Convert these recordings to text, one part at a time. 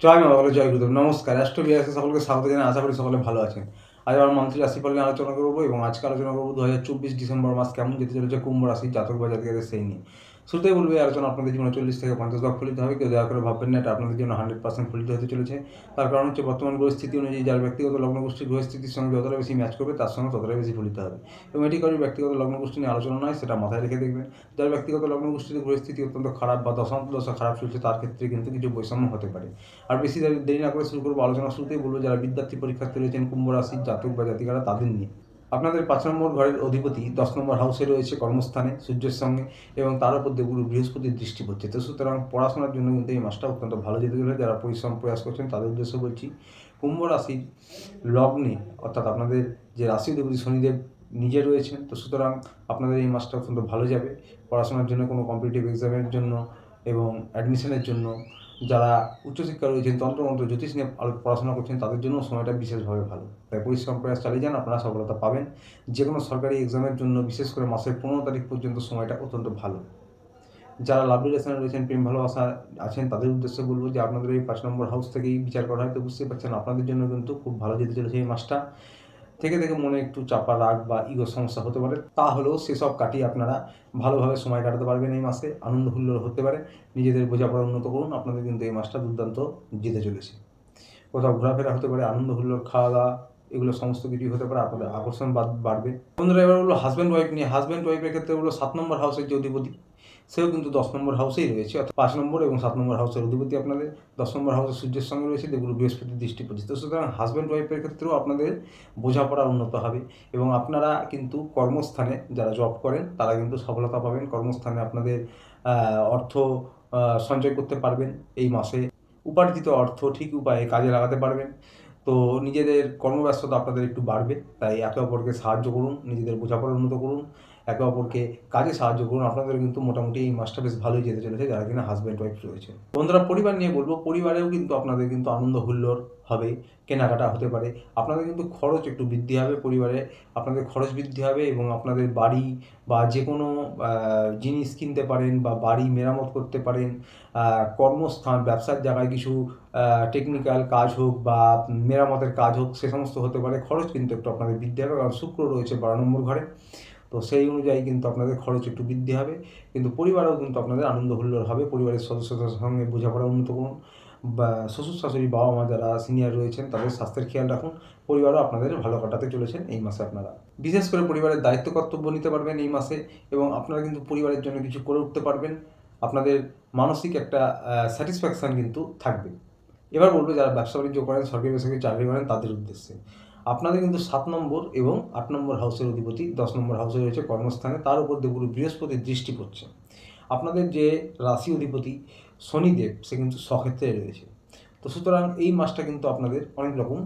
জয় মা বলো, জয় গুরুদেব। নমস্কার। অ্যাস্ট্রো বিআরএসে সকলকে স্বাগত জানাই। আশা করি সকলে ভালো আছেন। আজ আমরা মান্থলি রাশিফল নিয়ে আলোচনা করবো এবং আজকে আলোচনা করবো 2024 ডিসেম্বর মাস কেমন যেতে চলেছে কুম্ভ রাশির জাতক বা জাতিকাদের সেই নিয়ে। শুরুতেই বলবো, এই আলোচনা আপনাদের জীবনে 40 থেকে 50 ভাগ ফলিত হবে। কেউ দয়া করে ভাববেন না এটা আপনাদের জন্য 100% ফলিত হতে চলেছে। তার কারণ হচ্ছে বর্তমান পরিস্থিতি অনুযায়ী যার ব্যক্তিগত লগ্নগোষ্ঠীর গ্রহস্থিতির সঙ্গে যতটা বেশি ম্যাচ করবে তার সঙ্গে ততটাই বেশি ফলিত হবে। এবং এটি কারোর ব্যক্তিগত লগ্নগোষ্ঠী নিয়ে আলোচনা নয়, সেটা মাথায় রেখে দেখবেন। যার ব্যক্তিগত লগ্নগোষ্ঠীর পরিস্থিতি অত্যন্ত খারাপ বা দশা খারাপ চলছে তার ক্ষেত্রে কিন্তু কিছু বৈষম্য হতে পারে। আর বেশি দেরি না করে শুরু করবো আলোচনা। শুরুতেই বলবো, যারা বিদ্যার্থী পরীক্ষার্থী রয়েছেন কুম্ভ রাশির জাতক বা জাতিকারা তাদের নিয়ে। আপনাদের 5 নম্বর ঘরের অধিপতি 10 নম্বর হাউসে রয়েছে কর্মস্থানে সূর্যের সঙ্গে, এবং তার উপর দেবগুরু বৃহস্পতির দৃষ্টি পড়ছে। তো সুতরাং পড়াশোনার জন্য কিন্তু এই মাসটা অত্যন্ত ভালো যেতে চলেছে। যারা পরিশ্রম প্রয়াস করছেন তাদের উদ্দেশ্যে বলছি, কুম্ভ রাশির লগ্নে অর্থাৎ আপনাদের যে রাশি অধিপতি শনিদেব নিজে রয়েছেন, তো সুতরাং আপনাদের এই মাসটা অত্যন্ত ভালো যাবে পড়াশোনার জন্য, কোনো কম্পিটিটিভ এক্সামের জন্য এবং অ্যাডমিশনের জন্য। যারা উচ্চশিক্ষা রয়েছেন, তন্ত্রমন্ত্র জ্যোতিষ নিয়ে পড়াশোনা করছেন তাদের জন্য সময়টা বিশেষভাবে ভালো। তাই পরিশ্রম প্রয়াস চালিয়ে যান, আপনারা সফলতা পাবেন। যে কোনো সরকারি এক্সামের জন্য বিশেষ করে মাসের 15 তারিখ পর্যন্ত সময়টা অত্যন্ত ভালো। যারা লাভ রিলেশনে রয়েছেন, প্রেম ভালোবাসা আছেন, তাদের উদ্দেশ্যে বলবো যে আপনাদের এই 5 নম্বর হাউস থেকেই বিচার করা হয়। তো বুঝতে পারছেন আপনাদের জন্য কিন্তু খুব ভালো যেতে চলেছে এই মাসটা। থেকে মনে একটু চাপা রাগ বা ইগো সমস্যা হতে পারে, তা হলেও সেসব কাটিয়ে আপনারা ভালোভাবে সময় কাটাতে পারবেন। এই মাসে আনন্দ হুল্লোড় হতে পারে। নিজেদের বোঝাপড়া উন্নত করুন, আপনাদের কিন্তু এই মাসটা দুর্দান্ত যেতে চলেছে। কোথাও ঘোরাফেরা হতে পারে, আনন্দ হুল্লোড়, খাওয়া দাওয়া, এগুলো সমস্ত কিছুই হতে পারে। আপনাদের আকর্ষণ বাড়বে। বন্ধুরা, এবার বলবো হাজব্যান্ড ওয়াইফ নিয়ে। হাজব্যান্ড ওয়াইফের ক্ষেত্রে বলবো 7 নম্বর হাউসের যে অধিপতি সেও কিন্তু 10 নম্বর হাউসেই রয়েছে, অর্থাৎ 5 নম্বর এবং 7 নম্বর হাউসের অধিপতি আপনাদের 10 নম্বর হাউসে সূর্যের সঙ্গে রয়েছে, দেবগুরু বৃহস্পতির দৃষ্টি পড়ছে। তো সুতরাং হাজব্যান্ড ওয়াইফের ক্ষেত্রেও আপনাদের বোঝাপড়া উন্নত হবে এবং আপনারা কিন্তু কর্মস্থানে যারা জব করেন তারা কিন্তু সফলতা পাবেন। কর্মস্থানে আপনাদের অর্থ সঞ্চয় করতে পারবেন। এই মাসে উপার্জিত অর্থ ঠিক উপায়ে কাজে লাগাতে পারবেন। তো নিজেদের কর্মব্যস্ততা আপনাদের একটু বাড়বে, তাই একে অপরকে সাহায্য করুন, নিজেদের বোঝাপড়া উন্নত করুন, একে অপরকে কাজে সাহায্য করুন। আপনাদের কিন্তু মোটামুটি এই মাসটা বেশ ভালোই যেতে চলেছে যারা কিনা হাজব্যান্ড ওয়াইফ রয়েছে। বন্ধুরা, পরিবার নিয়ে বলবো, পরিবারেও কিন্তু আপনাদের কিন্তু আনন্দ হুল্লোড় হবে, কেনাকাটা হতে পারে। আপনাদের কিন্তু খরচ একটু বৃদ্ধি হবে, পরিবারে আপনাদের খরচ বৃদ্ধি হবে এবং আপনাদের বাড়ি বা যে কোনো জিনিস কিনতে পারেন বা বাড়ি মেরামত করতে পারেন। কর্মস্থান, ব্যবসার জায়গায় কিছু টেকনিক্যাল কাজ হোক বা মেরামতের কাজ হোক, সে সমস্ত হতে পারে। খরচ কিন্তু একটু আপনাদের বৃদ্ধি হবে, কারণ শুক্র রয়েছে 12 নম্বর ঘরে। তো সেই অনুযায়ী কিন্তু আপনাদের খরচ একটু বৃদ্ধি হবে, কিন্তু পরিবারেও কিন্তু আপনাদের আনন্দ হুল্লোড় হবে। পরিবারের সদস্যদের সঙ্গে বোঝাপড়া উন্নত করুন, বা শ্বশুর শাশুড়ি, বাবা মা যারা সিনিয়র রয়েছেন তাদের স্বাস্থ্যের খেয়াল রাখুন। পরিবারও আপনাদের ভালো কাটাতে চলেছেন এই মাসে। আপনারা বিশেষ করে পরিবারের দায়িত্ব কর্তব্য নিতে পারবেন এই মাসে, এবং আপনারা কিন্তু পরিবারের জন্য কিছু করে উঠতে পারবেন। আপনাদের মানসিক একটা স্যাটিসফ্যাকশান কিন্তু থাকবে। এবার বলবো, যারা ব্যবসা বাণিজ্য করেন, সরকারি বেসরকারি চাকরি করেন, তাদের উদ্দেশ্যে আপনাদের কিন্তু 7 নম্বর এবং 8 নম্বর হাউসের অধিপতি 10 নম্বর হাউসে রয়েছে কর্মস্থানে, তার উপর দেবগুরু বৃহস্পতির দৃষ্টি পড়ছে। আপনাদের যে রাশি অধিপতি শনিদেব সে কিন্তু স্বক্ষেত্রে রয়েছে। তো সুতরাং এই মাসটা কিন্তু আপনাদের অনেক রকম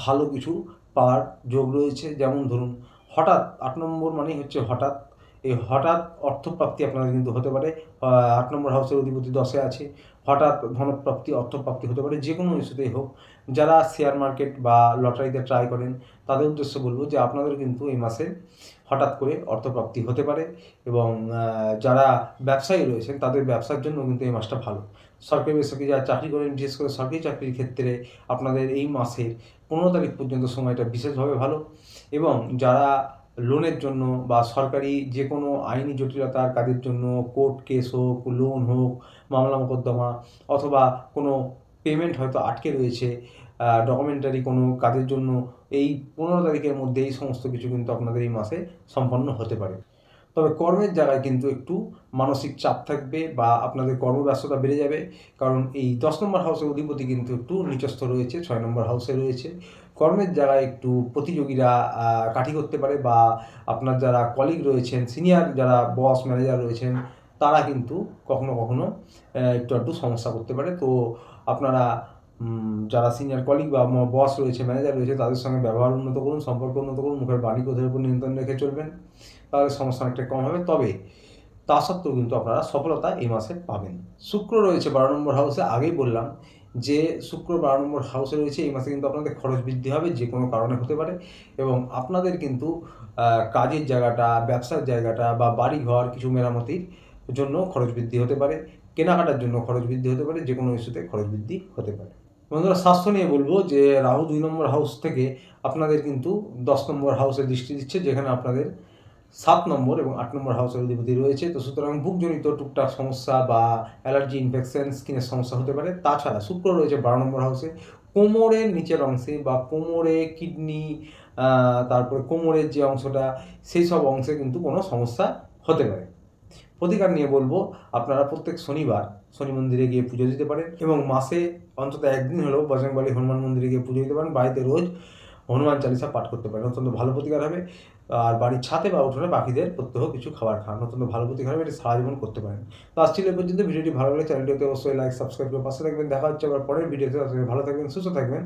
ভালো কিছু পাওয়ার যোগ রয়েছে। যেমন ধরুন, হঠাৎ 8 নম্বর মানেই হচ্ছে হঠাৎ, এই হঠাৎ অর্থপ্রাপ্তি আপনাদের কিন্তু হতে পারে। 8 নম্বর হাউসের অধিপতি 10-এ আছে, হঠাৎ ধনপ্রাপ্তি, অর্থপ্রাপ্তি হতে পারে, যে কোনো ইস্যুতেই হোক। যারা শেয়ার মার্কেট বা লটারিতে ট্রাই করেন তাদের উদ্দেশ্যে বলবো যে আপনাদের কিন্তু এই মাসে হঠাৎ করে অর্থপ্রাপ্তি হতে পারে। এবং যারা ব্যবসায়ী রয়েছেন তাদের ব্যবসার জন্য কিন্তু এই মাসটা ভালো। সরকারি বেসরকারি যারা চাকরি করেন, বিশেষ করে সরকারি চাকরির ক্ষেত্রে আপনাদের এই মাসের 15 তারিখ পর্যন্ত সময়টা বিশেষভাবে ভালো। এবং যারা লোনের জন্য বা সরকারি যে কোনো আইনি জটিলতার কাজের জন্য, কোর্ট কেস হোক, লোন হোক, মামলা মোকদ্দমা, অথবা কোনো পেমেন্ট হয়তো আটকে রয়েছে, ডকুমেন্টারি কোনো কাজের জন্য, এই 15 তারিখের মধ্যে এই সমস্ত কিছু কিন্তু আপনাদের এই মাসে সম্পন্ন হতে পারে। তবে কর্মের জায়গায় কিন্তু একটু মানসিক চাপ থাকবে বা আপনাদের কর্মব্যস্ততা বেড়ে যাবে, কারণ এই 10 নম্বর হাউসের অধিপতি কিন্তু একটু নিচস্থ রয়েছে, 6 নম্বর হাউসে রয়েছে। কর্মের জায়গায় একটু প্রতিযোগীরা কাঠি করতে পারে, বা আপনার যারা কলিগ রয়েছেন, সিনিয়র যারা বস ম্যানেজার রয়েছেন, তারা কিন্তু কখনো কখনো একটু সমস্যা করতে পারে। তো আপনারা যারা সিনিয়র কলিগ বা বস রয়েছে, ম্যানেজার রয়েছে, তাদের সঙ্গে ব্যবহার উন্নত করুন, সম্পর্ক উন্নত করুন, মুখের বাণী ক্রোধের উপর নিয়ন্ত্রণ রেখে চলবেন, তাহলে সমস্যা অনেকটা কম হবে। তবে তা সত্ত্বেও কিন্তু আপনারা সফলতা এই মাসে পাবেন। শুক্র রয়েছে 12 নম্বর হাউসে। আগেই বললাম যে শুক্র 12 নম্বর হাউসে রয়েছে, এই মাসে কিন্তু আপনাদের খরচ বৃদ্ধি হবে, যে কোনো কারণে হতে পারে। এবং আপনাদের কিন্তু কাজের জায়গাটা, ব্যবসার জায়গাটা বা বাড়ি ঘর কিছু মেরামতির জন্য খরচ বৃদ্ধি হতে পারে, কেনাকাটার জন্য খরচ বৃদ্ধি হতে পারে, যে কোনো ইস্যুতে খরচ বৃদ্ধি হতে পারে। বন্ধুরা, স্বাস্থ্য নিয়ে বলবো যে রাহু 2 নম্বর হাউস থেকে আপনাদের কিন্তু 10 নম্বর হাউসে দৃষ্টি দিচ্ছে, যেখানে আপনাদের 7 নম্বর এবং 8 নম্বর হাউসের অধিপতি রয়েছে। তো সুতরাং বুকজনিত টুকটাক সমস্যা বা অ্যালার্জি, ইনফেকশন, স্কিনের সমস্যা হতে পারে। তাছাড়া শুক্র রয়েছে 12 নম্বর হাউসে, কোমরের নিচের অংশে বা কোমরে, কিডনি, তারপরে কোমরের যে অংশটা, সেই সব অংশে কিন্তু কোনো সমস্যা হতে পারে। প্রতিকার নিয়ে বলবো, আপনারা প্রত্যেক শনিবার শনি মন্দিরে গিয়ে পুজো দিতে পারেন এবং মাসে অন্তত একদিন হলেও বজরংবলী হনুমান মন্দিরে গিয়ে পুজো দিতে পারেন। বাড়িতে রোজ হনুমান চালিসা পাঠ করতে পারেন, অত্যন্ত ভালো প্রতিকার হবে। আর বাড়ির ছাদে বা উঠোনে পাখিদের প্রত্যহ কিছু খাবার খান, অত্যন্ত ভালো প্রতিকার হবে। এটি সারা জীবন করতে পারেন। তো আসছিল এই পর্যন্ত। ভিডিওটি ভালো লাগলে চ্যানেলটিতে অবশ্যই লাইক, সাবস্ক্রাইব করে পাশে থাকবেন। দেখা হচ্ছে আবার পরের ভিডিওতে। ভালো থাকবেন, সুস্থ থাকবেন।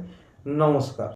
নমস্কার।